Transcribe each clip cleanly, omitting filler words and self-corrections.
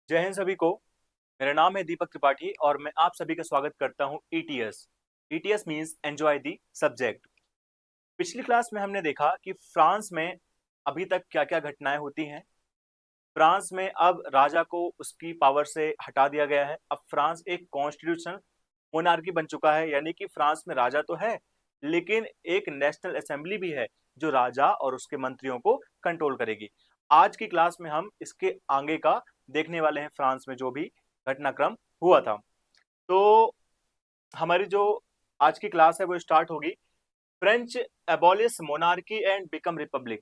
जय हिंद सभी को। मेरा नाम है दीपक त्रिपाठी और मैं आप सभी का स्वागत करता हूं ETS. ETS means enjoy the subject. पिछली क्लास में हमने देखा कि फ्रांस में अभी तक क्या-क्या घटनाएं होती हैं। फ्रांस में अब राजा को उसकी पावर से हटा दिया गया है। अब फ्रांस एक कॉन्स्टिट्यूशन मोनार्की बन चुका है, यानी कि फ्रांस में राजा तो है लेकिन एक नेशनल असेंबली भी है जो राजा और उसके मंत्रियों को कंट्रोल करेगी। आज की क्लास में हम इसके आगे का देखने वाले हैं, फ्रांस में जो भी घटनाक्रम हुआ था। तो हमारी जो आज की क्लास है वो स्टार्ट होगी। French abolish monarchy and become Republic.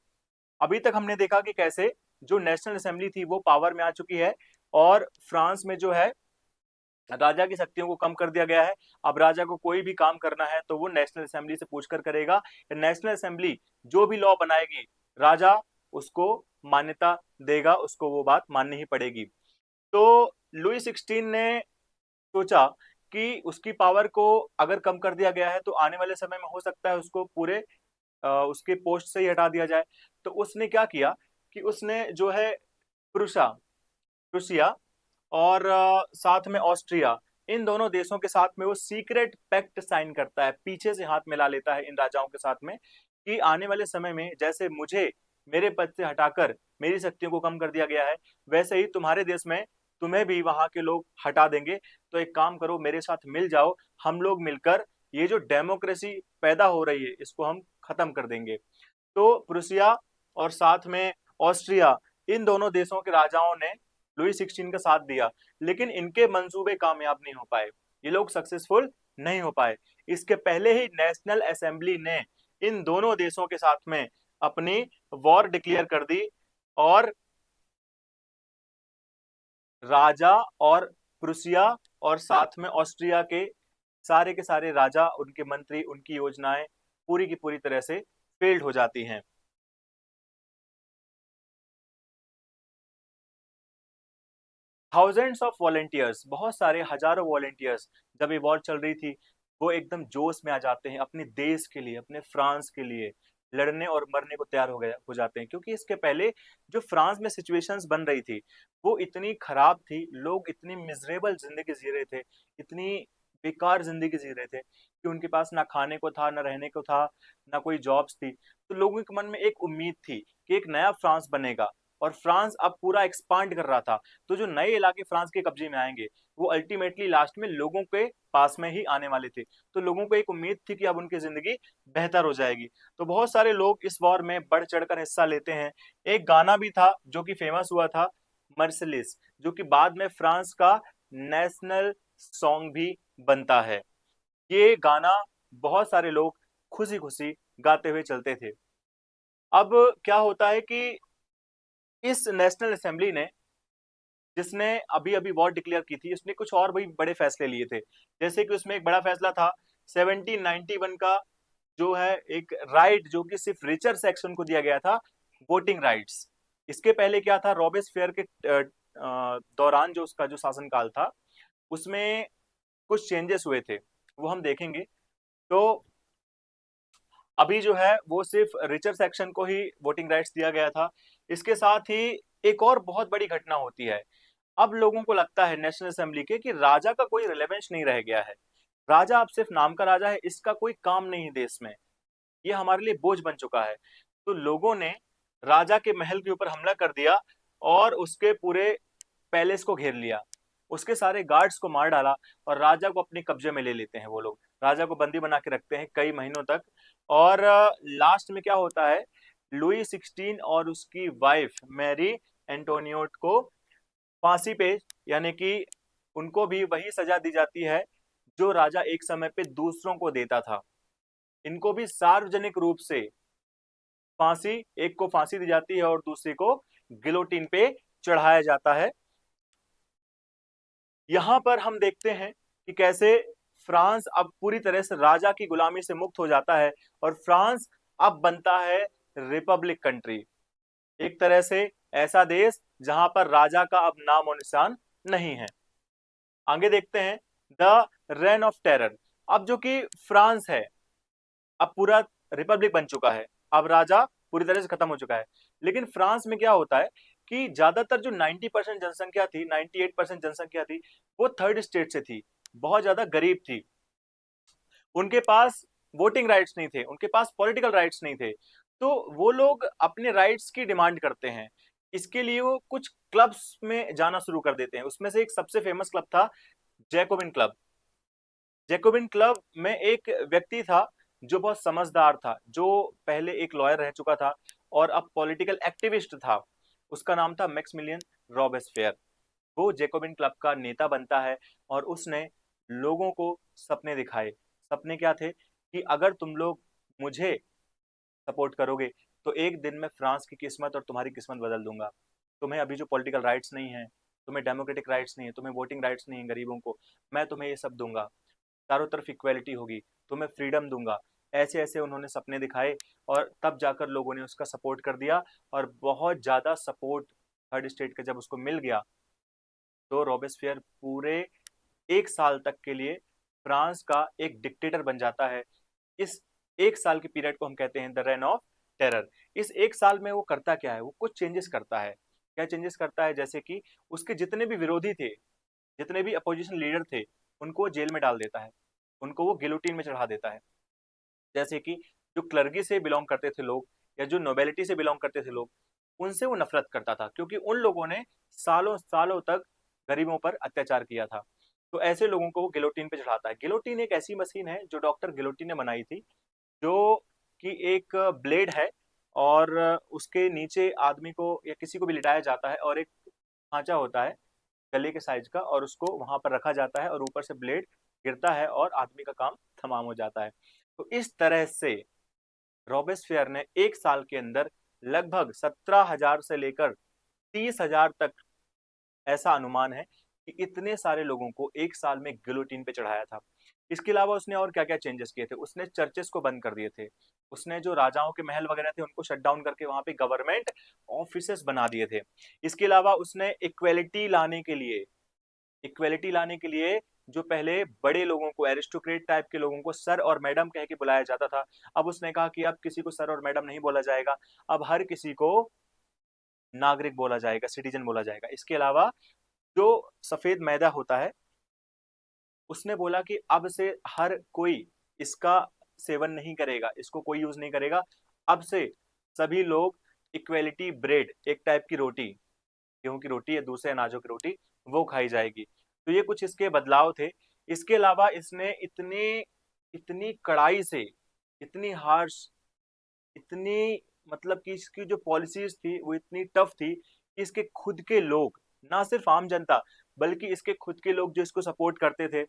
अभी तक हमने देखा कि कैसे जो नेशनल असेंबली थी वो पावर में आ चुकी है और फ्रांस में जो है राजा की शक्तियों को कम कर दिया गया है। अब राजा को कोई भी काम करना है तो वो नेशनल असेंबली से पूछकर करेगा। नेशनल असेंबली जो भी लॉ बनाएगी राजा उसको मान्यता देगा, उसको वो बात माननी ही पड़ेगी। तो लुई 16 ने सोचा कि उसकी पावर को अगर कम कर दिया गया है तो आने वाले समय में हो सकता है उसको पूरे उसके पोस्ट से ही हटा दिया जाए। तो उसने क्या किया कि उसने जो है प्रुसा प्रुसिया और साथ में ऑस्ट्रिया, इन दोनों देशों के साथ में वो सीक्रेट पैक्ट साइन करता है, पीछे से हाथ मिला लेता है इन राजाओं के साथ में कि आने वाले समय में जैसे मुझे मेरे पद से हटाकर मेरी शक्तियों को कम कर दिया गया है, वैसे ही तुम्हारे देश में तुम्हें भी वहां के लोग हटा देंगे। तो एक काम करो, मेरे साथ मिल जाओ, हम लोग मिलकर ये जो डेमोक्रेसी पैदा हो रही है इसको हम खत्म कर देंगे। तो प्रुसिया और साथ में ऑस्ट्रिया, इन दोनों देशों के राजाओं ने लुई 16 का साथ दिया, लेकिन इनके मंसूबे कामयाब नहीं हो पाए, ये लोग सक्सेसफुल नहीं हो पाए। इसके पहले ही नेशनल असेंबली ने इन दोनों देशों के साथ में अपनी वॉर डिक्लेयर कर दी और राजा और प्रुसिया और साथ में ऑस्ट्रिया के सारे राजा, उनके मंत्री, उनकी योजनाएं पूरी की पूरी तरह से फेल्ड हो जाती हैं। थाउजेंड्स ऑफ वॉलेंटियर्स, बहुत सारे हजारों वॉलेंटियर्स, जब ये वॉर चल रही थी वो एकदम जोश में आ जाते हैं, अपने देश के लिए, अपने फ्रांस के लिए लड़ने और मरने को तैयार हो जाते हैं। क्योंकि इसके पहले जो फ्रांस में सिचुएशंस बन रही थी वो इतनी खराब थी, लोग इतनी मिजरेबल जिंदगी जी रहे थे, इतनी बेकार जिंदगी जी रहे थे कि उनके पास ना खाने को था, ना रहने को था, ना कोई जॉब्स थी। तो लोगों के मन में एक उम्मीद थी कि एक नया फ्रांस बनेगा और फ्रांस अब पूरा एक्सपांड कर रहा था। तो जो नए इलाके फ्रांस के कब्जे में आएंगे वो अल्टीमेटली लास्ट में लोगों के पास में ही आने वाले थे। तो लोगों को एक उम्मीद थी कि अब उनकी जिंदगी बेहतर हो जाएगी। तो बहुत सारे लोग इस वॉर में बढ़ चढ़कर हिस्सा लेते हैं। एक गाना भी था जो कि फेमस हुआ था, मर्सिलिस, जो कि बाद में फ्रांस का नेशनल सॉन्ग भी बनता है। ये गाना बहुत सारे लोग खुशी खुशी गाते हुए चलते थे। अब क्या होता है कि इस नेशनल असेंबली ने, जिसने अभी अभी वॉर डिक्लेयर की थी, उसने कुछ और भी बड़े फैसले लिए थे। जैसे कि उसमें एक बड़ा फैसला था 1791 का, जो है एक राइट जो कि सिर्फ रिचर सेक्शन को दिया गया था, वोटिंग राइट्स। इसके पहले क्या था, रॉबेस्पियर के दौरान जो उसका जो शासनकाल था उसमें कुछ चेंजेस हुए थे, वो हम देखेंगे। तो अभी जो है वो सिर्फ रिचर सेक्शन को ही वोटिंग राइट्स दिया गया था। इसके साथ ही एक और बहुत बड़ी घटना होती है। अब लोगों को लगता है नेशनल असेंबली के कि राजा का कोई रिलेवेंस नहीं रह गया है, राजा अब सिर्फ नाम का राजा है, इसका कोई काम नहीं है देश में, ये हमारे लिए बोझ बन चुका है। तो लोगों ने राजा के महल के ऊपर हमला कर दिया और उसके पूरे पैलेस को घेर लिया, उसके सारे गार्ड्स को मार डाला और राजा को अपने कब्जे में ले लेते हैं। वो लोग राजा को बंदी बना के रखते हैं कई महीनों तक। और लास्ट में क्या होता है, लुई 16 और उसकी वाइफ मैरी एंटोनियोट को फांसी पे, यानी कि उनको भी वही सजा दी जाती है जो राजा एक समय पे दूसरों को देता था। इनको भी सार्वजनिक रूप से फांसी, एक को फांसी दी जाती है और दूसरे को गिलोटिन पे चढ़ाया जाता है। यहां पर हम देखते हैं कि कैसे फ्रांस अब पूरी तरह से राजा की गुलामी से मुक्त हो जाता है और फ्रांस अब बनता है रिपब्लिक कंट्री, एक तरह से ऐसा देश जहां पर राजा का अब नाम और निशान नहीं है। आगे देखते हैं द रेन ऑफ टेरर। अब जो कि फ्रांस है अब पूरा रिपब्लिक बन चुका है, अब राजा पूरी तरह से खत्म हो चुका है। लेकिन फ्रांस में क्या होता है कि ज्यादातर जो 90% जनसंख्या थी, 98% जनसंख्या थी, वो थर्ड स्टेट से थी, बहुत ज्यादा गरीब थी। उनके पास वोटिंग राइट्स नहीं थे, उनके पास पॉलिटिकल राइट्स नहीं थे। तो वो लोग अपने राइट्स की डिमांड करते हैं। इसके लिए वो कुछ क्लब्स में जाना शुरू कर देते हैं। उसमें से एक सबसे फेमस क्लब था जैकोबिन क्लब। जैकोबिन क्लब में एक व्यक्ति था जो बहुत समझदार था, जो पहले एक लॉयर रह चुका था और अब पॉलिटिकल एक्टिविस्ट था। उसका नाम था मैक्सिमिलियन रॉबेस्पियर। वो जैकोबिन क्लब का नेता बनता है और उसने लोगों को सपने दिखाए। सपने क्या थे कि अगर तुम लोग मुझे सपोर्ट करोगे तो एक दिन मैं फ्रांस की किस्मत और तुम्हारी किस्मत बदल दूंगा। तुम्हें अभी जो पॉलिटिकल राइट्स नहीं है, तुम्हें डेमोक्रेटिक राइट्स नहीं है, तुम्हें वोटिंग राइट्स नहीं है गरीबों को, मैं तुम्हें ये सब दूंगा। चारों तरफ इक्वेलिटी होगी, तुम्हें फ्रीडम दूंगा। ऐसे ऐसे उन्होंने सपने दिखाए और तब जाकर लोगों ने उसका सपोर्ट कर दिया। और बहुत ज्यादा सपोर्ट थर्ड स्टेट का जब उसको मिल गया तो रॉबेस्पियर पूरे एक साल तक के लिए फ्रांस का एक डिक्टेटर बन जाता है। इस एक साल के पीरियड को हम कहते हैं द रेन ऑफ टेरर। इस एक साल में वो करता क्या है, वो कुछ चेंजेस करता है। क्या चेंजेस करता है, जैसे कि उसके जितने भी विरोधी थे, जितने भी अपोजिशन लीडर थे, उनको वो जेल में डाल देता है, उनको वो गिलोटीन में चढ़ा देता है। जैसे कि जो क्लर्गी से बिलोंग करते थे लोग या जो नोबेलिटी से बिलोंग करते थे लोग, उनसे वो नफरत करता था क्योंकि उन लोगों ने सालों सालों तक गरीबों पर अत्याचार किया था। तो ऐसे लोगों को वो गिलोटीन पे चढ़ाता है। गिलोटीन एक ऐसी मशीन है जो डॉक्टर गिलोटी ने बनाई थी, जो कि एक ब्लेड है और उसके नीचे आदमी को या किसी को भी लिटाया जाता है और एक खांचा होता है गले के साइज का और उसको वहां पर रखा जाता है और ऊपर से ब्लेड गिरता है और आदमी का काम तमाम हो जाता है। तो इस तरह से रॉबेस्फेयर ने एक साल के अंदर लगभग 17,000 से लेकर 30,000 तक, ऐसा अनुमान है कि इतने सारे लोगों को एक साल में गिलोटीन पे चढ़ाया था। इसके अलावा उसने और क्या क्या चेंजेस किए थे, उसने चर्चेस को बंद कर दिए थे, उसने जो राजाओं के महल वगैरह थे उनको शट डाउन करके वहां पे गवर्नमेंट ऑफिसेस बना दिए थे। इसके अलावा उसने इक्वेलिटी लाने के लिए जो पहले बड़े लोगों को, एरिस्टोक्रेट टाइप के लोगों को सर और मैडम कह के बुलाया जाता था, अब उसने कहा कि अब किसी को सर और मैडम नहीं बोला जाएगा, अब हर किसी को नागरिक बोला जाएगा, सिटीजन बोला जाएगा। इसके अलावा जो सफेद मैदा होता है, उसने बोला कि अब से हर कोई इसका सेवन नहीं करेगा, इसको कोई यूज नहीं करेगा। अब से सभी लोग इक्वेलिटी ब्रेड, एक टाइप की रोटी, गेहूं की रोटी या दूसरे अनाजों की रोटी, वो खाई जाएगी। तो ये कुछ इसके बदलाव थे। इसके अलावा इसने इतने इतनी कड़ाई से, इतनी हार्श, इतनी मतलब कि इसकी जो पॉलिसीज थी वो इतनी टफ थी कि इसके खुद के लोग, ना सिर्फ आम जनता बल्कि इसके खुद के लोग जो इसको सपोर्ट करते थे,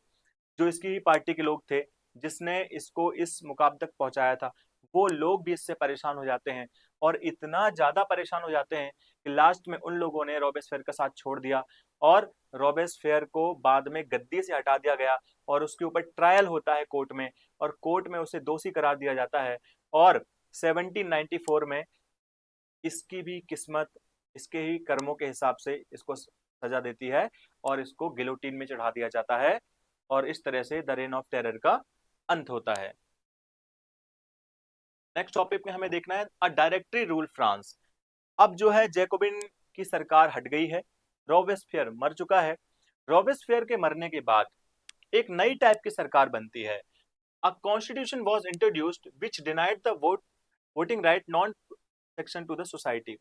जो इसकी ही पार्टी के लोग थे, जिसने इसको इस मुकाम तक पहुंचाया था, वो लोग भी इससे परेशान हो जाते हैं। और इतना ज्यादा परेशान हो जाते हैं कि लास्ट में उन लोगों ने रॉबेस्फेयर का साथ छोड़ दिया और रॉबेस्फेयर को बाद में गद्दी से हटा दिया गया और उसके ऊपर ट्रायल होता है कोर्ट में, और कोर्ट में उसे दोषी करार दिया जाता है। और 1794 में इसकी भी किस्मत इसके ही कर्मों के हिसाब से इसको सजा देती है और इसको गिलोटीन में चढ़ा दिया जाता है। और इस तरह से द रेन ऑफ टेरर का अंत होता है। नेक्स्ट टॉपिक में हमें देखना है अ डायरेक्टरी रूल फ्रांस। अब जो है जैकोबिन की सरकार हट गई है, रॉबेस्फियर मर चुका है। रॉबेस्फियर के मरने के बाद एक नई टाइप की सरकार बनती है। A constitution was introduced which denied the voting right non section to the society.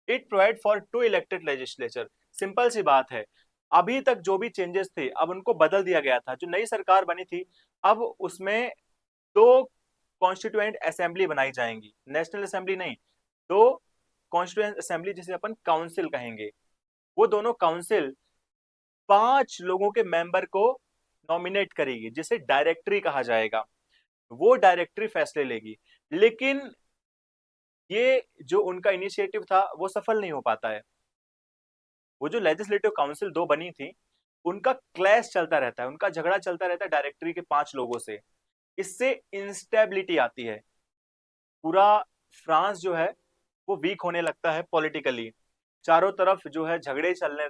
It provide for two elected legislature. Simple सी बात है, अभी तक जो भी चेंजेस थे अब उनको बदल दिया गया था। जो नई सरकार बनी थी अब उसमें दो कॉन्स्टिट्यूएंट असेंबली बनाई जाएंगी, नेशनल असेंबली नहीं, दो कॉन्स्टिट्यूएंट असेंबली जिसे अपन काउंसिल कहेंगे। वो दोनों काउंसिल 5 लोगों के मेंबर को नॉमिनेट करेगी जिसे डायरेक्टरी कहा जाएगा। वो डायरेक्टरी फैसले लेगी। लेकिन ये जो उनका इनिशिएटिव था वो सफल नहीं हो पाता है। वो जो लेजिस्लेटिव काउंसिल दो बनी थी, उनका क्लैश चलता रहता है, उनका झगड़ा चलता रहता है डायरेक्टरी के 5 लोगों से। इससे इंस्टेबिलिटी आती है, पूरा फ्रांस जो है वो वीक होने लगता है पॉलिटिकली। चारों तरफ जो है झगड़े चलने,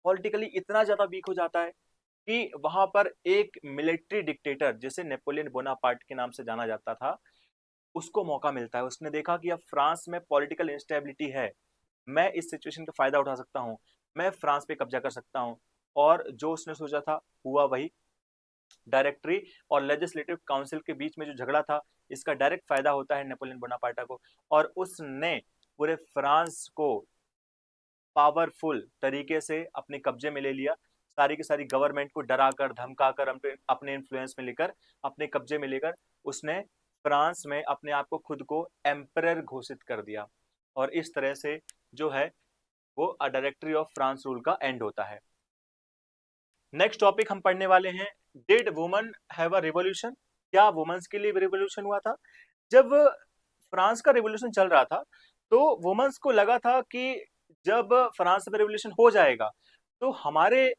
पॉलिटिकली इतना ज्यादा वीक हो जाता है कि वहां पर एक मिलिट्री डिक्टेटर जिसे नेपोलियन बोनापार्ट के नाम से जाना जाता था, उसको मौका मिलता है। उसने देखा कि अब फ्रांस में पॉलिटिकल इंस्टेबिलिटी है, मैं इस सिचुएशन का फायदा उठा सकता हूँ, मैं फ्रांस पे कब्जा कर सकता हूँ। और जो उसने सोचा था हुआ वही। डायरेक्टरी और लेजिस्लेटिव काउंसिल के बीच में जो झगड़ा था, इसका डायरेक्ट फायदा होता है नेपोलियन बोनापार्टा को, और उसने पूरे फ्रांस को पावरफुल तरीके से अपने कब्जे में ले लिया। सारी की सारी गवर्नमेंट को डरा कर धमका कर अपने इन्फ्लुएंस में लेकर, अपने कब्जे में लेकर, उसने फ्रांस में अपने आप को खुद को एम्परर घोषित कर दिया। और इस तरह से जो है वो a directory of France rule का एंड होता है। नेक्स्ट टॉपिक हम पढ़ने वाले हैं, did woman have a revolution? क्या वुमेन्स के लिए रिवॉल्यूशन हुआ था? जब फ्रांस का रिवॉल्यूशन चल रहा था तो वुमेन्स को लगा था कि जब फ्रांस में रिवॉल्यूशन हो जाएगा तो हमारे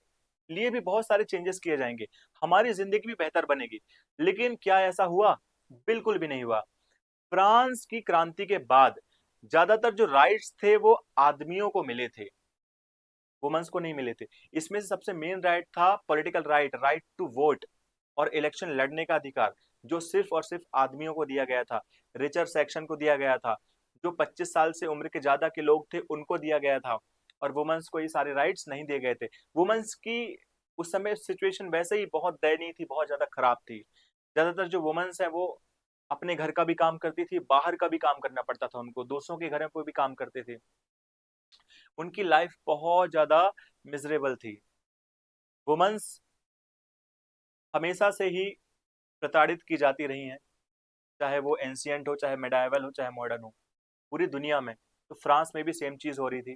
लिए भी बहुत सारे चेंजेस किए जाएंगे, हमारी जिंदगी भी बेहतर बनेगी। लेकिन क्या ऐसा हुआ? बिल्कुल भी नहीं हुआ। फ्रांस की क्रांति के बाद ज्यादातर जो राइट्स थे वो आदमियों को मिले थे, वुमेन्स को नहीं मिले थे। इसमें से सबसे मेन राइट था political right, right to vote और इलेक्शन लड़ने का अधिकार, जो सिर्फ और सिर्फ आदमियों को दिया गया था, रिचर सेक्शन को दिया गया था, जो 25 साल से उम्र के ज्यादा के लोग थे उनको दिया गया था। और वुमेन्स को ये सारे राइट्स नहीं दिए गए थे। वुमेन्स की उस समय सिचुएशन वैसे ही बहुत दयनीय थी, बहुत ज्यादा खराब थी। ज्यादातर जो वुमेन्स है वो अपने घर का भी काम करती थी, बाहर का भी काम करना पड़ता था उनको, दूसरों के घरों पर भी काम करते थे। उनकी लाइफ बहुत ज्यादा मिजरेबल थी। वुमेन्स हमेशा से ही प्रताड़ित की जाती रही हैं, चाहे वो एंशियंट हो, चाहे मेडाइवल हो, चाहे मॉडर्न हो, पूरी दुनिया में। तो फ्रांस में भी सेम चीज हो रही थी।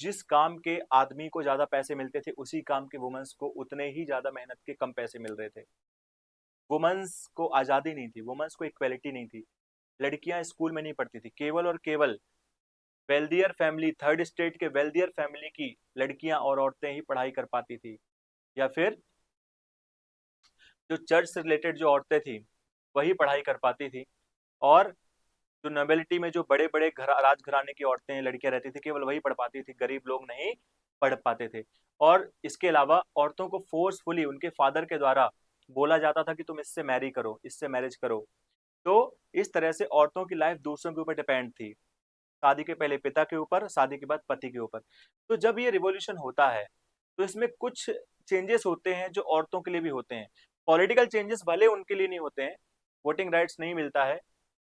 जिस काम के आदमी को ज्यादा पैसे मिलते थे उसी काम के वुमेन्स को उतने ही ज्यादा मेहनत के कम पैसे मिल रहे थे। वुमेन्स को आजादी नहीं थी, वुमेन्स को इक्वेलिटी नहीं थी। लड़कियां स्कूल में नहीं पढ़ती थी, केवल और केवल वेल्दियर फैमिली, थर्ड स्टेट के वेल्दियर फैमिली की लड़कियां और औरतें ही पढ़ाई कर पाती थी, या फिर जो चर्च से रिलेटेड जो औरतें थी वही पढ़ाई कर पाती थी। और जो नोबिलिटी में जो बड़े बड़े घर राजघराने की औरतें लड़कियां रहती थी केवल वही पढ़ पाती थी, गरीब लोग नहीं पढ़ पाते थे। और इसके अलावा औरतों को फोर्सफुली उनके फादर के द्वारा बोला जाता था कि तुम इससे मैरी करो, इससे मैरिज करो। तो इस तरह से औरतों की लाइफ दूसरों के ऊपर डिपेंड थी, शादी के पहले पिता के ऊपर, शादी के बाद पति के ऊपर। तो जब ये रिवॉल्यूशन होता है तो इसमें कुछ चेंजेस होते हैं जो औरतों के लिए भी होते हैं। पॉलिटिकल चेंजेस भले उनके लिए नहीं होते हैं, वोटिंग राइट्स नहीं मिलता है,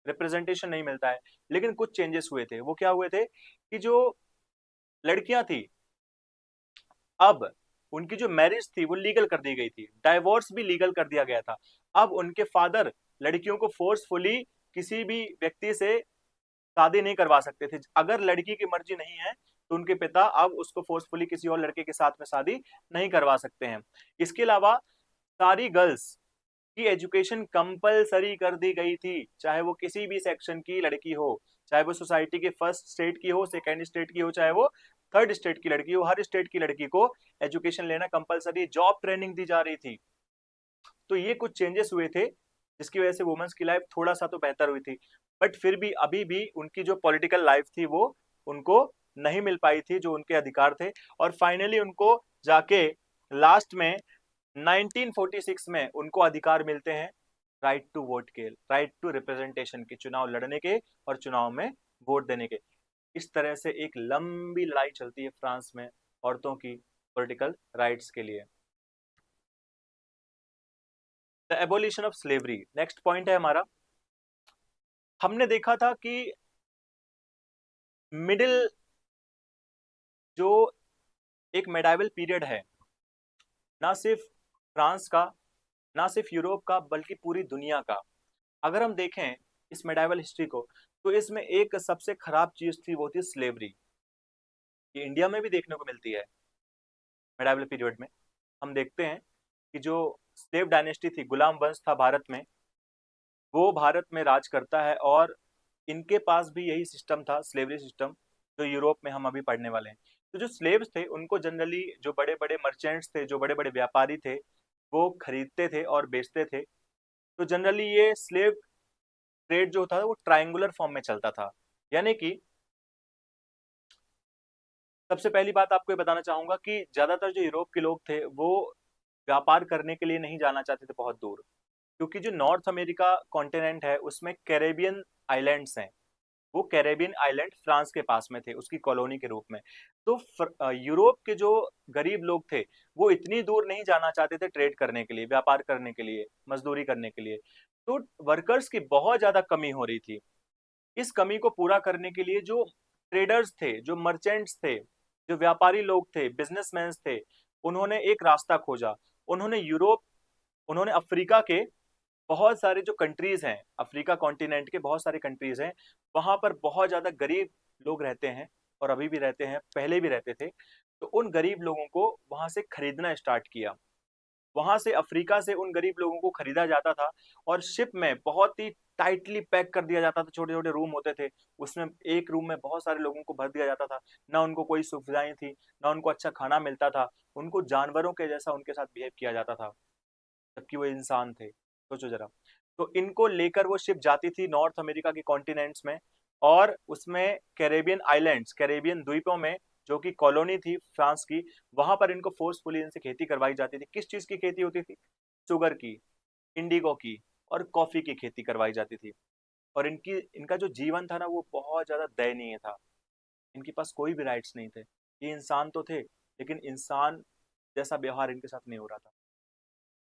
रिप्रेजेंटेशन नहीं मिलता है, लेकिन कुछ चेंजेस हुए थे। वो क्या हुए थे कि जो लड़कियां थी, अब उनकी जो मैरिज थी वो लीगल कर दी गई थी, डाइवोर्स भी लीगल कर दिया गया था। अब उनके फादर लड़कियों को फोर्सफुली किसी भी व्यक्ति से शादी नहीं करवा सकते थे। अगर लड़की की मर्जी नहीं है तो उनके पिता अब उसको फोर्सफुली किसी और लड़के के साथ में शादी नहीं करवा सकते हैं। इसके अलावा सारी गर्ल्स की एजुकेशन कंपलसरी कर दी गई थी, चाहे वो किसी भी सेक्शन की लड़की हो, चाहे वो सोसाइटी के फर्स्ट स्टेट की हो, सेकेंड स्टेट की हो, चाहे वो थर्ड स्टेट की लड़की हो, हर स्टेट की लड़की को एजुकेशन लेना कंपलसरी, जॉब ट्रेनिंग दी जा रही थी। तो ये कुछ चेंजेस हुए थे जिसकी वजह से वुमेन्स की लाइफ थोड़ा सा तो बेहतर हुई थी। बट फिर भी अभी भी उनकी जो पॉलिटिकल लाइफ थी वो उनको नहीं मिल पाई थी जो उनके अधिकार थे। और फाइनली उनको जाके लास्ट में 1946 में उनको अधिकार मिलते हैं राइट टू वोट के, राइट टू रिप्रेजेंटेशन के, चुनाव लड़ने के और चुनाव में वोट देने के। इस तरह से एक लंबी लड़ाई चलती है फ्रांस में औरतों की पॉलिटिकल राइट्स के लिए। The abolition of slavery next point है हमारा। हमने देखा था कि मिडिल जो एक मेडाइवल पीरियड है, ना सिर्फ फ्रांस का, ना सिर्फ यूरोप का, बल्कि पूरी दुनिया का। अगर हम देखें इस मेडाइवल हिस्ट्री को तो इसमें एक सबसे खराब चीज थी, वो थी स्लेवरी। ये इंडिया में भी देखने को मिलती है। मेडाइवल पीरियड में हम देखते हैं कि जो स्लेव डायनेस्टी थी, गुलाम वंश था भारत में, वो भारत में राज करता है। और इनके पास भी यही सिस्टम था, स्लेवरी सिस्टम, जो यूरोप में हम अभी पढ़ने वाले हैं। तो जो स्लेव्स थे उनको जनरली जो बड़े बड़े मर्चेंट्स थे, जो बड़े बड़े व्यापारी थे, वो खरीदते थे और बेचते थे। तो जनरली ये स्लेव ट्रेड जो था वो ट्रायंगुलर फॉर्म में चलता था। यानी कि सबसे पहली बात आपको ये बताना चाहूंगा कि ज्यादातर जो यूरोप के लोग थे वो व्यापार करने के लिए नहीं जाना चाहते थे बहुत दूर, क्योंकि जो नॉर्थ अमेरिका कॉन्टिनेंट है उसमें कैरेबियन आइलैंड्स हैं। वो कैरेबियन आइलैंड फ्रांस के पास में थे उसकी कॉलोनी के रूप में। तो यूरोप के जो गरीब लोग थे वो इतनी दूर नहीं जाना चाहते थे ट्रेड करने के लिए, व्यापार करने के लिए, मजदूरी करने के लिए। तो वर्कर्स की बहुत ज्यादा कमी हो रही थी। इस कमी को पूरा करने के लिए जो ट्रेडर्स थे, जो मर्चेंट्स थे, जो व्यापारी लोग थे, बिजनेसमैन थे, उन्होंने एक रास्ता खोजा। उन्होंने यूरोप, उन्होंने अफ्रीका के बहुत सारे जो कंट्रीज हैं, अफ्रीका कॉन्टिनेंट के बहुत सारे कंट्रीज हैं, वहां पर बहुत ज्यादा गरीब लोग रहते हैं और अभी भी रहते हैं, पहले भी रहते थे। तो उन गरीब लोगों को वहां से खरीदना स्टार्ट किया। वहां से अफ्रीका से उन गरीब लोगों को खरीदा जाता था और शिप में बहुत ही टाइटली पैक कर दिया जाता था। छोटे छोटे रूम होते थे, उसमें एक रूम में बहुत सारे लोगों को भर दिया जाता था। ना उनको कोई सुविधाएं थी, ना उनको अच्छा खाना मिलता था। उनको जानवरों के जैसा उनके साथ बिहेव किया जाता था, जबकि वो इंसान थे। सोचो जरा। तो इनको लेकर वो शिप जाती थी नॉर्थ अमेरिका के कॉन्टिनेंट्स में, और उसमें कैरेबियन आइलैंड्स, कैरेबियन द्वीपों में, जो कि कॉलोनी थी फ्रांस की, वहां पर इनको फोर्सफुली इनसे खेती करवाई जाती थी। किस चीज की खेती होती थी? शुगर की, इंडिगो की और कॉफी की खेती करवाई जाती थी। और इनका जो जीवन था ना, वो बहुत ज्यादा दयनीय था। इनके पास कोई भी राइट्स नहीं थे। ये इंसान तो थे, लेकिन इंसान जैसा व्यवहार इनके साथ नहीं हो रहा था।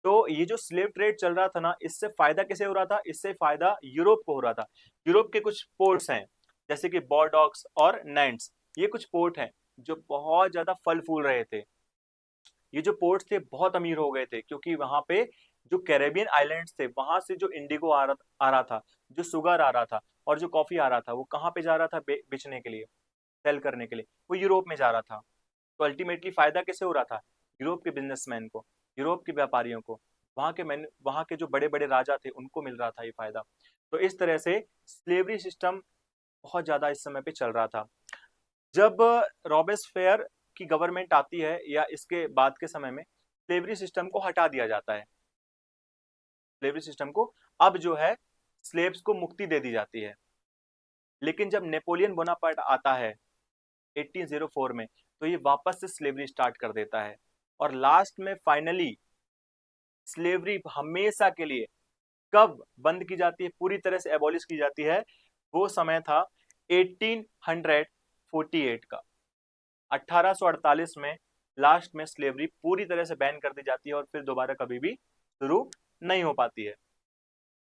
तो ये जो स्लेव ट्रेड चल रहा था ना, इससे फायदा किसे हो रहा था? इससे फायदा यूरोप को हो रहा था। यूरोप के कुछ पोर्ट्स हैं, जैसे कि बॉर्डॉक्स और नैंट्स, ये कुछ पोर्ट हैं जो बहुत ज्यादा फल फूल रहे थे। ये जो पोर्ट्स थे बहुत अमीर हो गए थे, क्योंकि वहां पे जो कैरेबियन आइलैंड्स थे, वहां से जो इंडिगो आ रहा था, जो शुगर आ रहा था और जो कॉफी आ रहा था, वो कहाँ पे जा रहा था बेचने के लिए, सेल करने के लिए? वो यूरोप में जा रहा था। तो अल्टीमेटली फायदा किसे हो रहा था? यूरोप के बिजनेसमैन को, यूरोप के व्यापारियों को, वहां के जो बड़े बड़े राजा थे उनको मिल रहा था ये फायदा। तो इस तरह से स्लेवरी सिस्टम बहुत ज्यादा इस समय पे चल रहा था। जब रॉबेस्फेयर की गवर्नमेंट आती है या इसके बाद के समय में, स्लेवरी सिस्टम को हटा दिया जाता है। स्लेवरी सिस्टम को अब जो है, स्लेव्स को मुक्ति दे दी जाती है। लेकिन जब नेपोलियन बोनापार्ट आता है 1804 में, तो ये वापस से स्लेवरी स्टार्ट कर देता है। और लास्ट में फाइनली स्लेवरी हमेशा के लिए कब बंद की जाती है, पूरी तरह से एबॉलिश की जाती है? वो समय था 1848 का। 1848 में लास्ट में स्लेवरी पूरी तरह से बैन कर दी जाती है और फिर दोबारा कभी भी शुरू नहीं हो पाती है।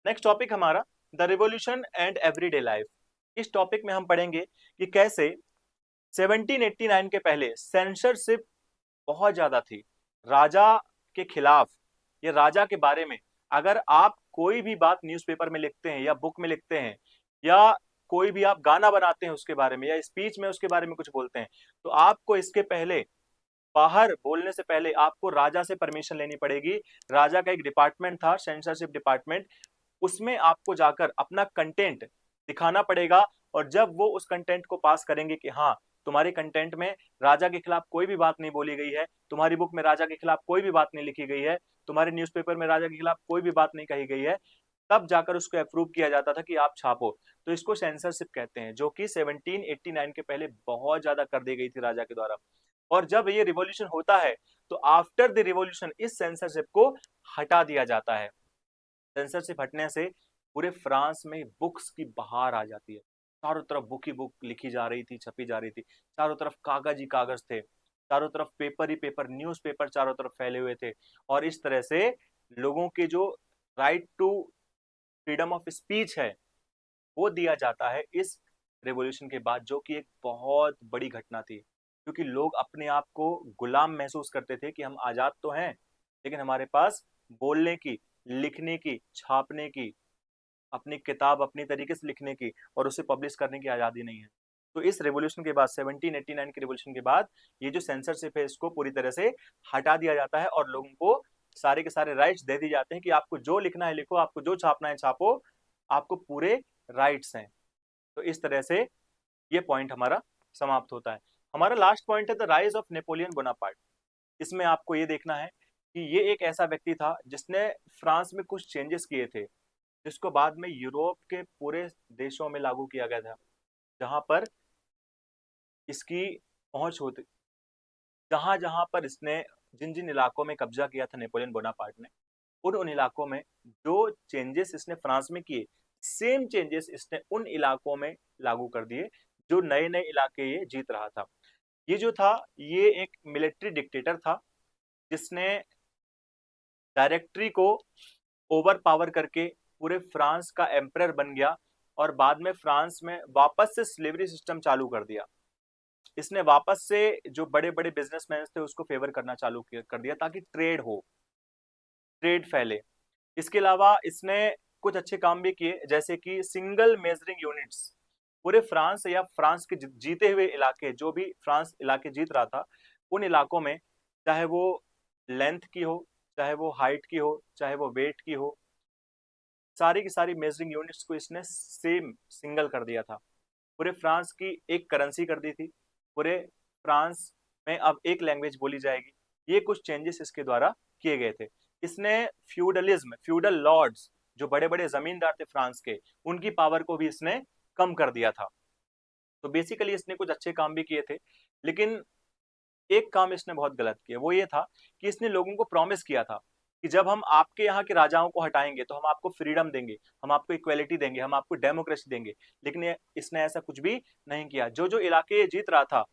नेक्स्ट टॉपिक हमारा the revolution and everyday life. इस टॉपिक में हम पढ़ेंगे कि कैसे 1789 के पहले सेंसरशिप बहुत ज्यादा थी राजा के खिलाफ, या राजा के बारे में। अगर आप कोई भी बात न्यूज़पेपर में लिखते हैं या बुक में लिखते हैं, या कोई भी आप गाना बनाते हैं उसके बारे में, या स्पीच में उसके बारे में कुछ बोलते हैं, तो आपको इसके पहले, बाहर बोलने से पहले आपको राजा से परमिशन लेनी पड़ेगी। राजा का एक डिपार्टमेंट था, सेंसरशिप डिपार्टमेंट, उसमें आपको जाकर अपना कंटेंट दिखाना पड़ेगा। और जब वो उस कंटेंट को पास करेंगे कि हाँ, तुम्हारे कंटेंट में राजा के खिलाफ कोई भी बात नहीं बोली गई है, तुम्हारी बुक में राजा के खिलाफ कोई भी बात नहीं लिखी गई है, तुम्हारे न्यूज़पेपर में राजा के खिलाफ कोई भी बात नहीं कही गई है, तब जाकर उसको अप्रूव किया जाता था कि आप छापो। तो इसको सेंसरशिप कहते हैं, जो कि 1789 के पहले बहुत ज्यादा कर दी गई थी राजा के द्वारा। और जब ये रिवॉल्यूशन होता है, तो आफ्टर द रिवॉल्यूशन इस सेंसरशिप को हटा दिया जाता है। सेंसरशिप हटने से पूरे फ्रांस में बुक्स की बहार आ जाती है। चारों तरफ बुक ही बुक लिखी जा रही थी, छपी जा रही थी। चारों तरफ कागज ही कागज थे, चारों तरफ पेपर ही पेपर, न्यूज पेपर चारों तरफ फैले हुए थे। और इस तरह से लोगों के जो right to freedom of speech है, वो दिया जाता है इस रेवोल्यूशन के बाद, जो कि एक बहुत बड़ी घटना थी। क्योंकि लोग अपने आप को गुलाम महसूस करते थे कि हम आजाद तो हैं, लेकिन हमारे पास बोलने की, लिखने की, छापने की, अपनी किताब अपनी तरीके से लिखने की और उसे पब्लिश करने की आजादी नहीं है। तो इस रेवोल्यूशन के बाद, 1789 के रेवोल्यूशन के बाद, ये जो सेंसरशिप है इसको पूरी तरह से हटा दिया जाता है और लोगों को सारे के सारे राइट्स दे दी जाते हैं कि आपको जो लिखना है लिखो, आपको जो छापना है छापो, आपको पूरे राइट्स हैं। तो इस तरह से ये पॉइंट हमारा समाप्त होता है। हमारा लास्ट पॉइंट है the rise of Napoleon Bonaparte. इसमें आपको ये देखना है कि ये एक ऐसा व्यक्ति था जिसने फ्रांस में कुछ चेंजेस किए थे, जिसको बाद में यूरोप के पूरे देशों में लागू किया गया था, जहां पर इसकी पहुंच होती, जहां जहां पर इसने, जिन जिन इलाकों में कब्जा किया था नेपोलियन बोनापार्ट ने, उन उन इलाकों में जो चेंजेस इसने फ्रांस में किए, सेम चेंजेस इसने उन इलाकों में लागू कर दिए जो नए नए इलाके ये जीत रहा था। ये जो था, ये एक मिलिट्री डिक्टेटर था जिसने डायरेक्टरी को ओवर पावर करके पूरे फ्रांस का एम्परर बन गया और बाद में फ्रांस में वापस से स्लेवरी सिस्टम चालू कर दिया। इसने वापस से जो बड़े बड़े बिजनेसमैन थे उसको फेवर करना चालू कर दिया ताकि ट्रेड हो, ट्रेड फैले। इसके अलावा इसने कुछ अच्छे काम भी किए, जैसे कि सिंगल मेजरिंग यूनिट्स पूरे फ्रांस या फ्रांस के जीते हुए इलाके, जो भी फ्रांस इलाके जीत रहा था उन इलाकों में, चाहे वो लेंथ की हो, चाहे वो हाइट की हो, चाहे वो वेट की हो, सारी की सारी मेजरिंग यूनिट्स को इसने सेम सिंगल कर दिया था। पूरे फ्रांस की एक करेंसी कर दी थी, पूरे फ्रांस में अब एक लैंग्वेज बोली जाएगी। ये कुछ चेंजेस इसके द्वारा किए गए थे। इसने फ्यूडलिज्म, फ्यूडल लॉर्ड्स, जो बड़े बड़े जमींदार थे फ्रांस के, उनकी पावर को भी इसने कम कर दिया था। तो बेसिकली इसने कुछ अच्छे काम भी किए थे, लेकिन एक काम इसने बहुत गलत किया, वो ये था कि इसने लोगों को प्रॉमिस किया था कि जब हम आपके यहाँ के राजाओं को हटाएंगे तो हम आपको फ्रीडम देंगे, हम आपको इक्वेलिटी देंगे, हम आपको डेमोक्रेसी देंगे। लेकिन इसने ऐसा कुछ भी नहीं किया। जो जो इलाके ये जीत रहा था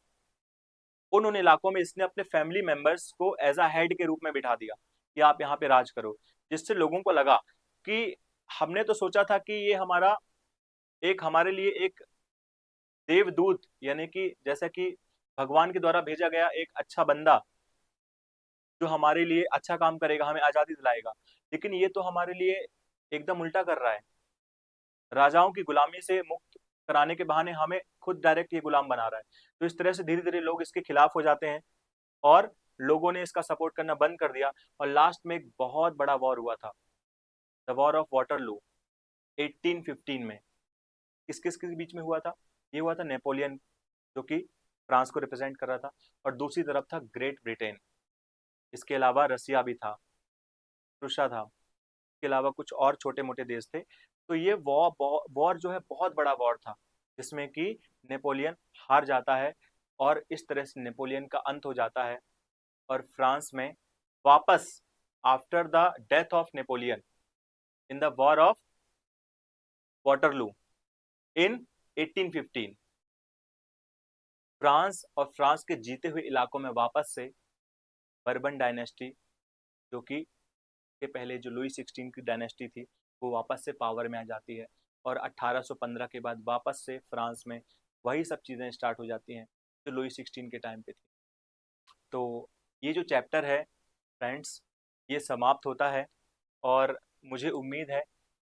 उन इलाकों में इसने अपने फैमिली मेंबर्स को एज अ हेड के रूप में बिठा दिया कि आप यहाँ पे राज करो, जिससे लोगों को लगा कि हमने तो सोचा था कि ये हमारा एक, हमारे लिए एक देवदूत, यानी कि जैसा कि भगवान के द्वारा भेजा गया एक अच्छा बंदा जो हमारे लिए अच्छा काम करेगा, हमें आजादी दिलाएगा, लेकिन ये तो हमारे लिए एकदम उल्टा कर रहा है। राजाओं की गुलामी से मुक्त कराने के बहाने हमें खुद डायरेक्ट ये गुलाम बना रहा है। तो इस तरह से धीरे धीरे लोग इसके खिलाफ हो जाते हैं और लोगों ने इसका सपोर्ट करना बंद कर दिया। और लास्ट में एक बहुत बड़ा वॉर हुआ था, द वॉर ऑफ वाटरलू, 1815 में। किस किस के बीच में हुआ था? ये हुआ था नेपोलियन, जो कि फ्रांस को रिप्रेजेंट कर रहा था, और दूसरी तरफ था ग्रेट ब्रिटेन। इसके अलावा रसिया भी था, रूसा था, इसके अलावा कुछ और छोटे मोटे देश थे। तो ये वॉर जो है बहुत बड़ा वॉर था, जिसमें कि नेपोलियन हार जाता है और इस तरह से नेपोलियन का अंत हो जाता है। और फ्रांस में वापस, after the death of Napoleon in the war of Waterloo in 1815, France और फ्रांस के जीते हुए इलाकों में वापस से बर्बन डायनेस्टी, जो कि के पहले जो लुई 16 की डायनेस्टी थी, वो वापस से पावर में आ जाती है। और 1815 के बाद वापस से फ्रांस में वही सब चीज़ें स्टार्ट हो जाती हैं जो लुई 16 के टाइम पे थी। तो ये जो चैप्टर है फ्रेंड्स, ये समाप्त होता है। और मुझे उम्मीद है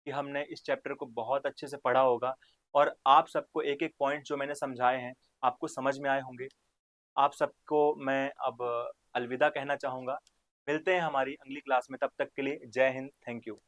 कि हमने इस चैप्टर को बहुत अच्छे से पढ़ा होगा और आप सबको एक एक पॉइंट जो मैंने समझाए हैं आपको समझ में आए होंगे। आप सबको मैं अब अलविदा कहना चाहूँगा। मिलते हैं हमारी अगली क्लास में, तब तक के लिए जय हिंद, थैंक यू।